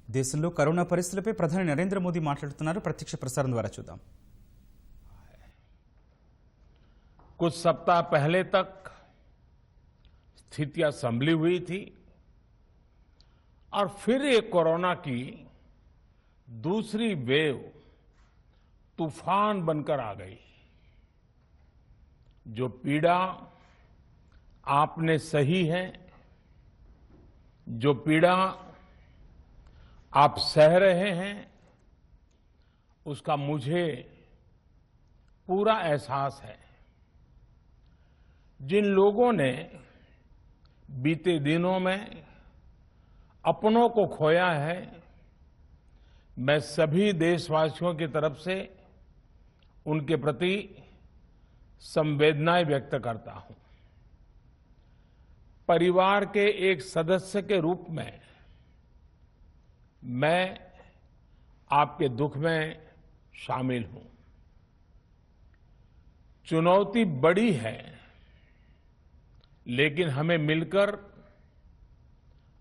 దేశంలో కరోనా పరిస్థితులపై ప్రధాని నరేంద్ర మోదీ మాట్లాడుతున్నారు. ప్రత్యక్ష ప్రసారం ద్వారా చూద్దాం. कुछ सप्ताह पहले तक स्थितियां संभली हुई थी और फिर ये कोरोना की दूसरी वेव तूफान बनकर आ गई. जो पीड़ा आपने सही है, जो पीड़ा आप सह रहे हैं, उसका मुझे पूरा एहसास है. जिन लोगों ने बीते दिनों में अपनों को खोया है, मैं सभी देशवासियों की तरफ से उनके प्रति संवेदनाएं व्यक्त करता हूं. परिवार के एक सदस्य के रूप में मैं आपके दुख में शामिल हूं. चुनौती बड़ी है, लेकिन हमें मिलकर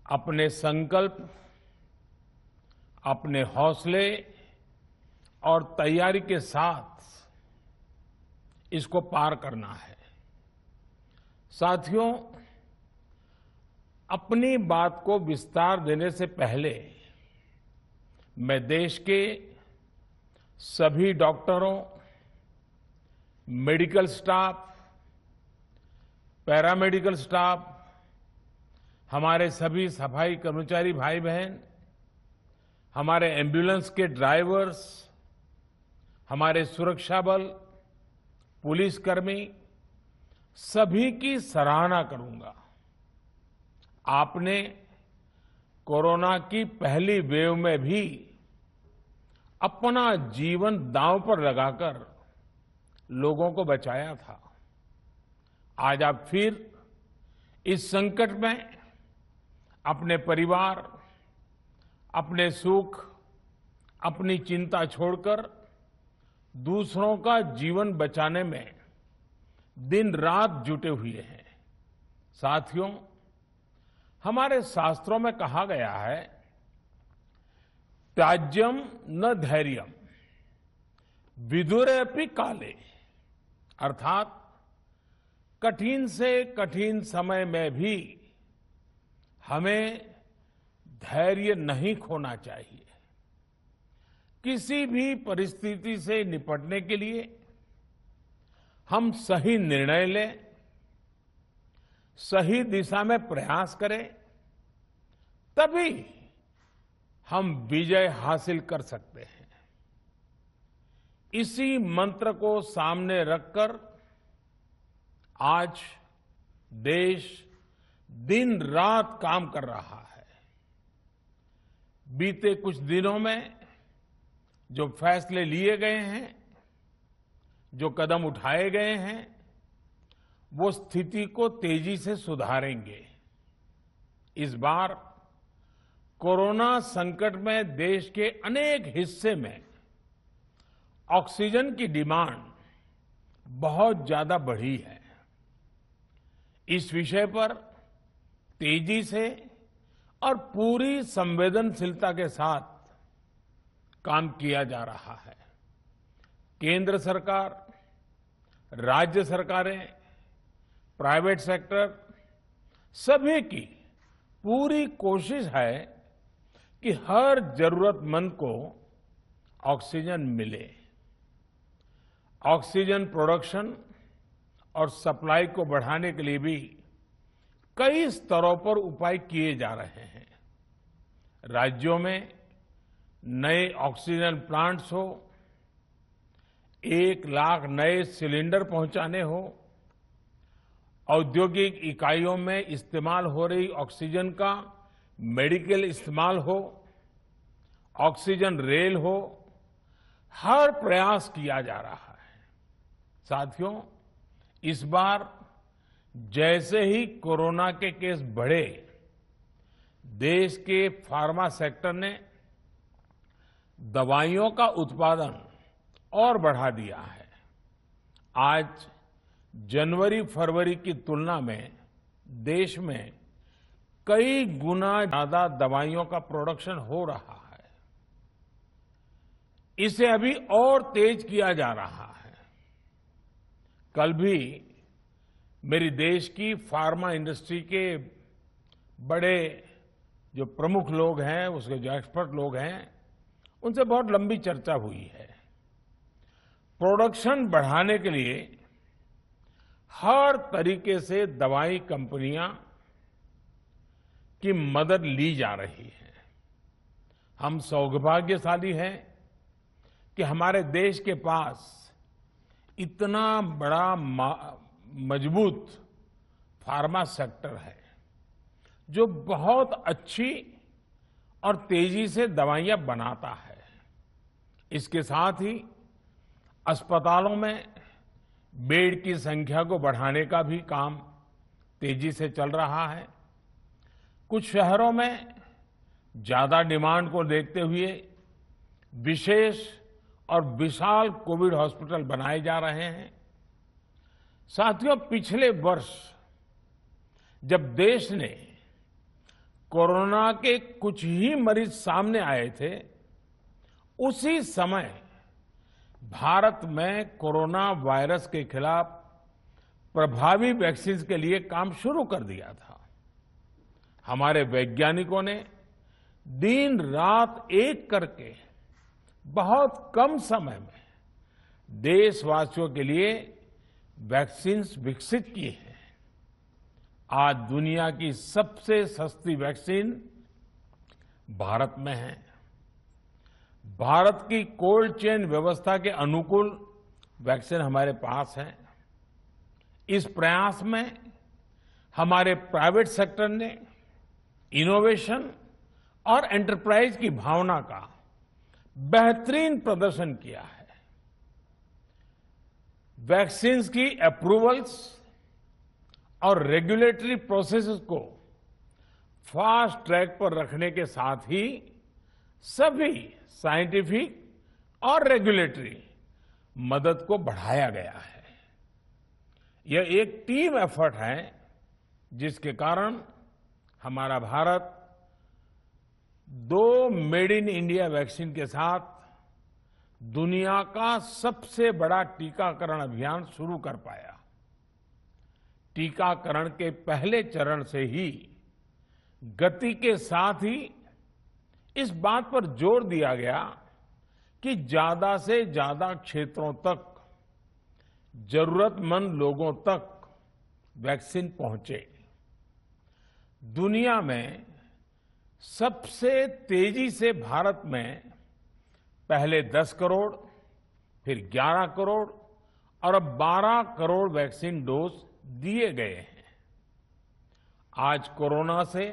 अपने संकल्प, अपने हौसले और तैयारी के साथ इसको पार करना है. साथियों, अपनी बात को विस्तार देने से पहले मैं देश के सभी डॉक्टरों, मेडिकल स्टाफ, पैरामेडिकल स्टाफ, हमारे सभी सफाई कर्मचारी भाई बहन, हमारे एम्बुलेंस के ड्राइवर्स, हमारे सुरक्षा बल, पुलिसकर्मी, सभी की सराहना करूंगा. आपने कोरोना की पहली वेव में भी अपना जीवन दांव पर लगाकर लोगों को बचाया था. आज आप फिर इस संकट में अपने परिवार, अपने सुख, अपनी चिंता छोड़कर दूसरों का जीवन बचाने में दिन रात जुटे हुए हैं. साथियों, हमारे शास्त्रों में कहा गया है, त्याज्यम न धैर्यम विदुरेऽपि काले, अर्थात कठिन से कठिन समय में भी हमें धैर्य नहीं खोना चाहिए. किसी भी परिस्थिति से निपटने के लिए हम सही निर्णय लें, सही दिशा में प्रयास करें, तभी हम विजय हासिल कर सकते हैं. इसी मंत्र को सामने रखकर आज देश दिन रात काम कर रहा है. बीते कुछ दिनों में जो फैसले लिए गए हैं, जो कदम उठाए गए हैं, वो स्थिति को तेजी से सुधारेंगे. इस बार कोरोना संकट में देश के अनेक हिस्से में ऑक्सीजन की डिमांड बहुत ज्यादा बढ़ी है. इस विषय पर तेजी से और पूरी संवेदनशीलता के साथ काम किया जा रहा है. केंद्र सरकार, राज्य सरकारें, प्राइवेट सेक्टर, सभी की पूरी कोशिश है कि हर जरूरतमंद को ऑक्सीजन मिले. ऑक्सीजन प्रोडक्शन और सप्लाई को बढ़ाने के लिए भी कई स्तरों पर उपाय किए जा रहे हैं. राज्यों में नए ऑक्सीजन प्लांट्स हो, 1 लाख नए सिलेंडर पहुंचाने हो, औद्योगिक इकाइयों में इस्तेमाल हो रही ऑक्सीजन का मेडिकल इस्तेमाल हो, ऑक्सीजन रेल हो, हर प्रयास किया जा रहा है. साथियों, इस बार जैसे ही कोरोना के केस बढ़े, देश के फार्मा सेक्टर ने दवाइयों का उत्पादन और बढ़ा दिया है. आज जनवरी फरवरी की तुलना में देश में कई गुना ज्यादा दवाइयों का प्रोडक्शन हो रहा है। इसे अभी और तेज किया जा रहा है। कल भी मेरी देश की फार्मा इंडस्ट्री के बड़े जो प्रमुख लोग हैं, उसके जो एक्सपर्ट लोग हैं, उनसे बहुत लंबी चर्चा हुई है। प्रोडक्शन बढ़ाने के लिए हर तरीके से दवाई कंपनियां की मदद ली जा रही है। हम सौभाग्यशाली हैं कि हमारे देश के पास इतना बड़ा मजबूत फार्मा सेक्टर है जो बहुत अच्छी और तेजी से दवाइयां बनाता है। इसके साथ ही अस्पतालों में बेड की संख्या को बढ़ाने का भी काम तेजी से चल रहा है। कुछ शहरों में ज्यादा डिमांड को देखते हुए विशेष और विशाल कोविड हॉस्पिटल बनाए जा रहे हैं। साथियों, पिछले वर्ष जब देश ने कोरोना के कुछ ही मरीज सामने आए थे, उसी समय भारत में कोरोना वायरस के खिलाफ प्रभावी वैक्सीन के लिए काम शुरू कर दिया था। हमारे वैज्ञानिकों ने दिन रात एक करके बहुत कम समय में देशवासियों के लिए वैक्सीन विकसित की है। आज दुनिया की सबसे सस्ती वैक्सीन भारत में है। भारत की कोल्ड चेन व्यवस्था के अनुकूल वैक्सीन हमारे पास है। इस प्रयास में हमारे प्राइवेट सेक्टर ने इनोवेशन और एंटरप्राइज की भावना का बेहतरीन प्रदर्शन किया है। वैक्सीन्स की अप्रूवल्स और रेगुलेटरी प्रोसेसेस को फास्ट ट्रैक पर रखने के साथ ही सभी साइंटिफिक और रेगुलेटरी मदद को बढ़ाया गया है। यह एक टीम एफर्ट है जिसके कारण हमारा Bharat 2 made in India vaccine के साथ दुनिया का सबसे बड़ा टीकाकरण अभियान शुरू कर पाया। टीकाकरण के पहले चरण से ही गति के साथ ही इस बात पर जोर दिया गया कि ज्यादा से ज्यादा क्षेत्रों तक, जरूरतमंद लोगों तक वैक्सीन पहुंचे। दुनिया में सबसे तेजी से भारत में पहले 10 करोड़, फिर 11 करोड़ और अब 12 करोड़ वैक्सीन डोज दिए गए हैं। आज कोरोना से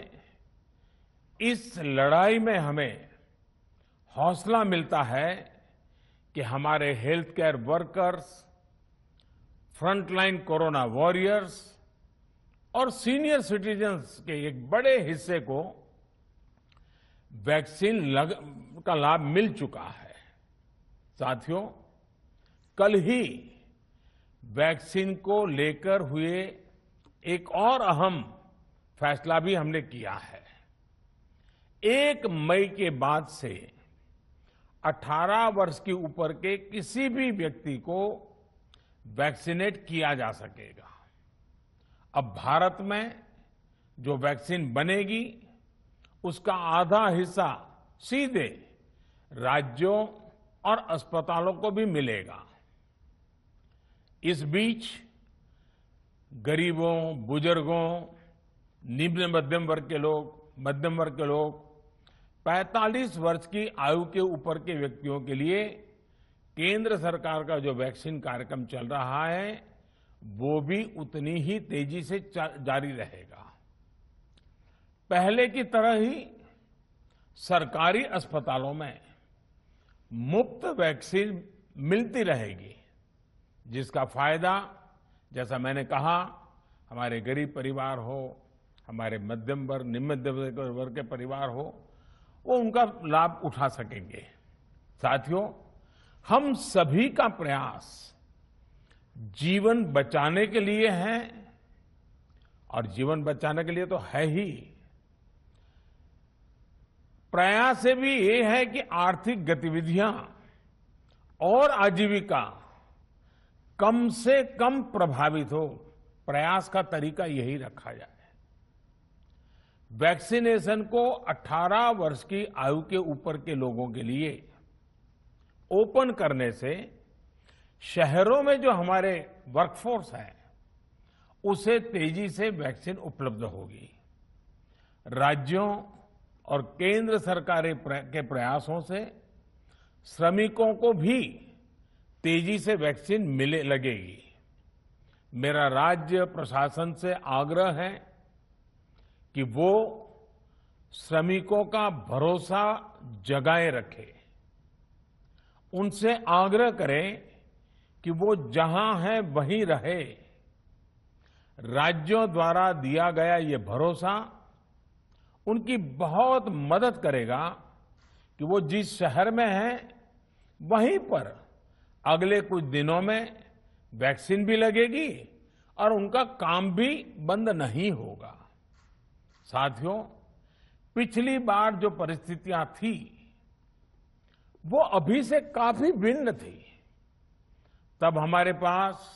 इस लड़ाई में हमें हौसला मिलता है कि हमारे health care workers, frontline corona warriors और सीनियर सिटीजन्स के एक बड़े हिस्से को वैक्सीन का लाभ मिल चुका है। साथियों, कल ही वैक्सीन को लेकर हुए एक और अहम फैसला भी हमने किया है। 1 मई के बाद से 18 वर्ष के ऊपर के किसी भी व्यक्ति को वैक्सीनेट किया जा सकेगा। अब भारत में जो वैक्सीन बनेगी उसका आधा हिस्सा सीधे राज्यों और अस्पतालों को भी मिलेगा। इस बीच गरीबों, बुजुर्गों, निम्न मध्यम वर्ग के लोग, 45 वर्ष की आयु के ऊपर के व्यक्तियों के लिए केंद्र सरकार का जो वैक्सीन कार्यक्रम चल रहा है वो भी उतनी ही तेजी से जारी रहेगा। पहले की तरह ही सरकारी अस्पतालों में मुफ्त वैक्सीन मिलती रहेगी, जिसका फायदा, जैसा मैंने कहा, हमारे गरीब परिवार हो, हमारे मध्यम वर्ग, निम्न मध्यम वर्ग के परिवार हो, वो उनका लाभ उठा सकेंगे। साथियों, हम सभी का प्रयास जीवन बचाने के लिए है और जीवन बचाने के लिए तो है ही, प्रयास से भी ये है कि आर्थिक गतिविधियां और आजीविका कम से कम प्रभावित हो। प्रयास का तरीका यही रखा जाए। वैक्सीनेशन को 18 वर्ष की आयु के ऊपर के लोगों के लिए ओपन करने से शहरों में जो हमारे वर्कफोर्स है उसे तेजी से वैक्सीन उपलब्ध होगी। राज्यों और केंद्र सरकार के प्रयासों से श्रमिकों को भी तेजी से वैक्सीन मिले लगेगी। मेरा राज्य प्रशासन से आग्रह है कि वो श्रमिकों का भरोसा जगाए रखे। उनसे आग्रह करें कि वो जहां है वहीं रहे। राज्यों द्वारा दिया गया ये भरोसा उनकी बहुत मदद करेगा कि वो जिस शहर में हैं वहीं पर अगले कुछ दिनों में वैक्सीन भी लगेगी और उनका काम भी बंद नहीं होगा। साथियों, पिछली बार जो परिस्थितियां थी वो अभी से काफी भिन्न थी। तब हमारे पास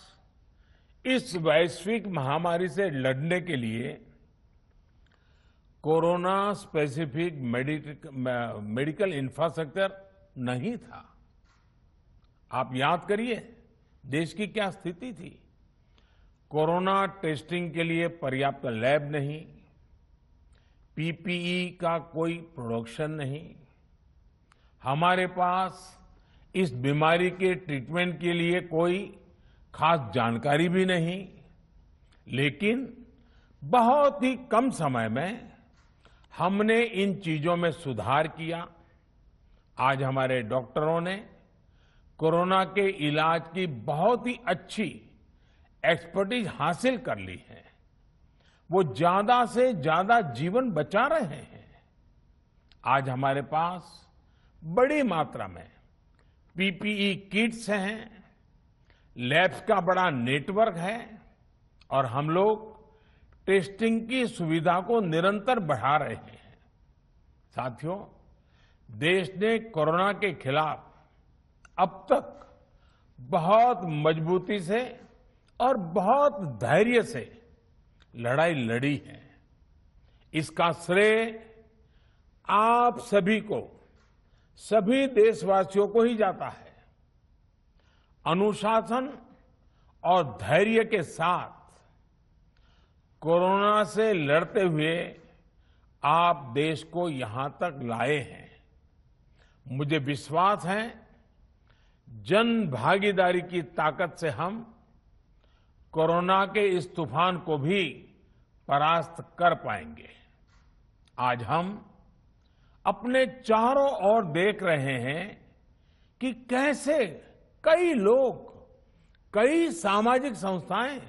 इस वैश्विक महामारी से लड़ने के लिए कोरोना स्पेसिफिक मेडिकल इंफ्रास्ट्रक्चर नहीं था। आप याद करिए देश की क्या स्थिति थी। कोरोना टेस्टिंग के लिए पर्याप्त लैब नहीं, पीपीई का कोई प्रोडक्शन नहीं, हमारे पास इस बीमारी के ट्रीटमेंट के लिए कोई खास जानकारी भी नहीं। लेकिन बहुत ही कम समय में हमने इन चीजों में सुधार किया। आज हमारे डॉक्टरों ने कोरोना के इलाज की बहुत ही अच्छी एक्सपर्टीज हासिल कर ली है। वो ज्यादा से ज्यादा जीवन बचा रहे हैं। आज हमारे पास बड़ी मात्रा में पीपीई किट्स हैं, लैब्स का बड़ा नेटवर्क है और हम लोग टेस्टिंग की सुविधा को निरंतर बढ़ा रहे हैं। साथियों, देश ने कोरोना के खिलाफ अब तक बहुत मजबूती से और बहुत धैर्य से लड़ाई लड़ी है। इसका श्रेय आप सभी को, सभी देशवासियों को ही जाता है। अनुशासन और धैर्य के साथ कोरोना से लड़ते हुए आप देश को यहां तक लाए हैं। मुझे विश्वास है जन भागीदारी की ताकत से हम कोरोना के इस तूफान को भी परास्त कर पाएंगे। आज हम अपने चारों ओर देख रहे हैं कि कैसे कई लोग, कई सामाजिक संस्थाएं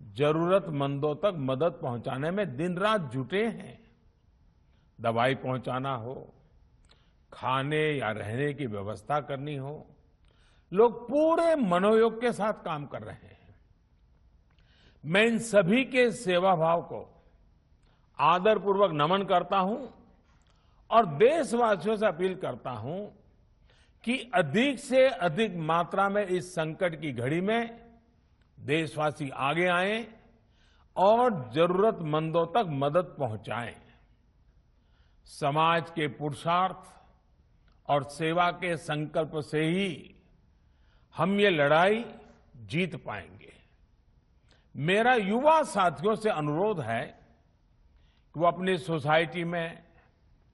जरूरतमंदों तक मदद पहुंचाने में दिन रात जुटे हैं। दवाई पहुंचाना हो, खाने या रहने की व्यवस्था करनी हो, लोग पूरे मनोयोग के साथ काम कर रहे हैं। मैं इन सभी के सेवा भाव को आदरपूर्वक नमन करता हूं और देशवासियों से अपील करता हूं कि अधिक से अधिक मात्रा में इस संकट की घड़ी में देशवासी आगे आएं और जरूरतमंदों तक मदद पहुंचाएं। समाज के पुरुषार्थ और सेवा के संकल्प से ही हम ये लड़ाई जीत पाएंगे। मेरा युवा साथियों से अनुरोध है कि वो अपनी सोसाइटी में,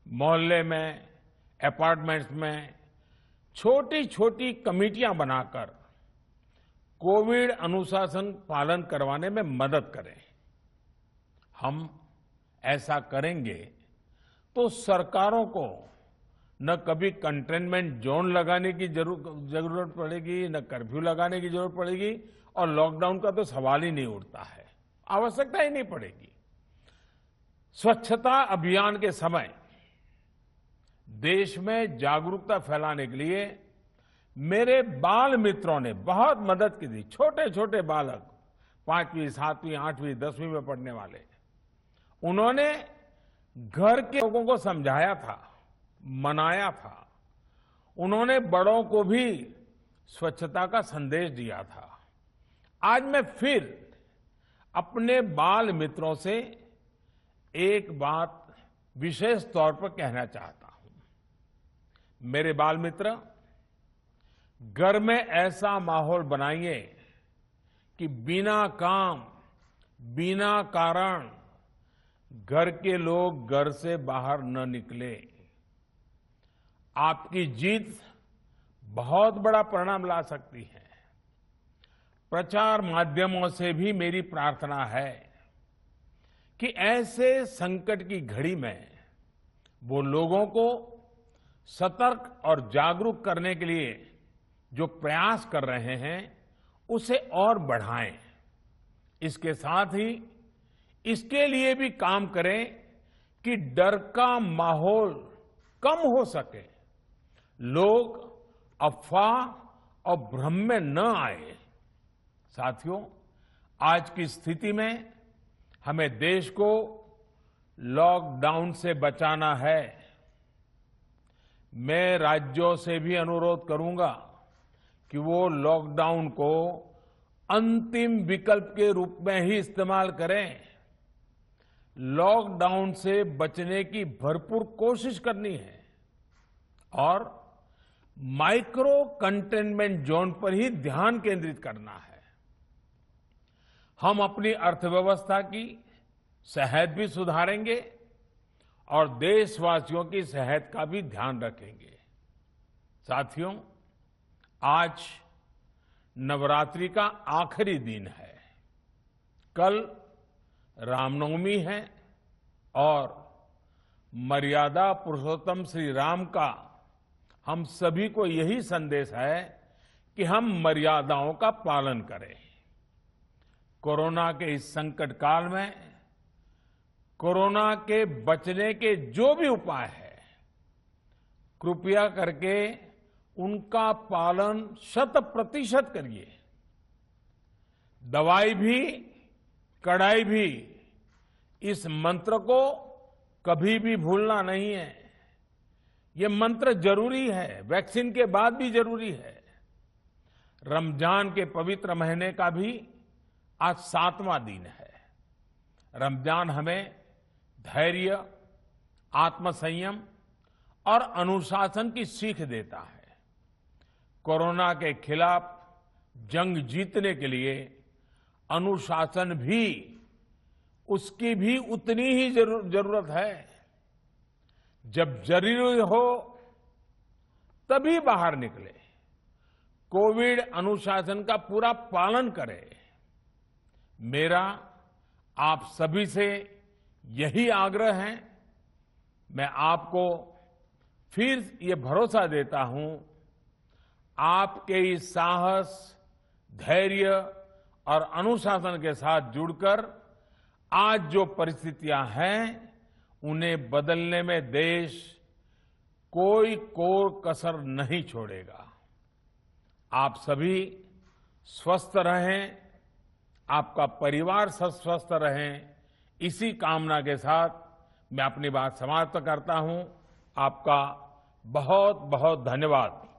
मोहल्ले में, अपार्टमेंट्स में छोटी छोटी कमेटियां बनाकर कोविड अनुशासन पालन करवाने में मदद करें। हम ऐसा करेंगे तो सरकारों को न कभी कंटेनमेंट जोन लगाने की जरूरत पड़ेगी, न कर्फ्यू लगाने की जरूरत पड़ेगी और लॉकडाउन का तो सवाल ही नहीं उठता है, आवश्यकता ही नहीं पड़ेगी। स्वच्छता अभियान के समय देश में जागरूकता फैलाने के लिए मेरे बाल मित्रों ने बहुत मदद की थी। छोटे छोटे बालक 5वीं, 7वीं, 8वीं, 10वीं में पढ़ने वाले, उन्होंने घर के लोगों को समझाया था, मनाया था। उन्होंने बड़ों को भी स्वच्छता का संदेश दिया था। आज मैं फिर अपने बाल मित्रों से एक बात विशेष तौर पर कहना चाहता हूं। मेरे बाल मित्र, घर में ऐसा माहौल बनाइए कि बिना काम, बिना कारण घर के लोग घर से बाहर न निकले। आपकी जीत बहुत बड़ा परिणाम ला सकती है। प्रचार माध्यमों से भी मेरी प्रार्थना है कि ऐसे संकट की घड़ी में वो लोगों को सतर्क और जागरूक करने के लिए जो प्रयास कर रहे हैं उसे और बढ़ाएं। इसके साथ ही इसके लिए भी काम करें कि डर का माहौल कम हो सके, लोग अफवाह और भ्रम में न आए। साथियों, आज की स्थिति में हमें देश को लॉकडाउन से बचाना है। मैं राज्यों से भी अनुरोध करूंगा कि वो लॉकडाउन को अंतिम विकल्प के रूप में ही इस्तेमाल करें। लॉकडाउन से बचने की भरपूर कोशिश करनी है और माइक्रो कंटेनमेंट जोन पर ही ध्यान केंद्रित करना है। हम अपनी अर्थव्यवस्था की सेहत भी सुधारेंगे और देशवासियों की सेहत का भी ध्यान रखेंगे। साथियों, आज नवरात्रि का आखिरी दिन है। कल रामनवमी है और मर्यादा पुरुषोत्तम श्री राम का हम सभी को यही संदेश है कि हम मर्यादाओं का पालन करें। कोरोना के इस संकट काल में कोरोना के बचने के जो भी उपाय है, कृपया करके उनका पालन 100% करिए। दवाई भी, कड़ाई भी, इस मंत्र को कभी भी भूलना नहीं है। ये मंत्र जरूरी है, वैक्सीन के बाद भी जरूरी है। रमजान के पवित्र महीने का भी आज 7वां दिन है। रमजान हमें धैर्य, आत्मसंयम और अनुशासन की सीख देता है। कोरोना के खिलाफ जंग जीतने के लिए अनुशासन भी, उसकी भी उतनी ही जरूरत है। जब जरूरी हो तभी बाहर निकले। कोविड अनुशासन का पूरा पालन करें। मेरा आप सभी से यही आग्रह है। मैं आपको फिर ये भरोसा देता हूं, आपके इस साहस, धैर्य और अनुशासन के साथ जुड़कर आज जो परिस्थितियां हैं उन्हें बदलने में देश कोई कोर कसर नहीं छोड़ेगा। आप सभी स्वस्थ रहें, आपका परिवार स्वस्थ रहे, इसी कामना के साथ मैं अपनी बात समाप्त करता हूं। आपका बहुत बहुत धन्यवाद।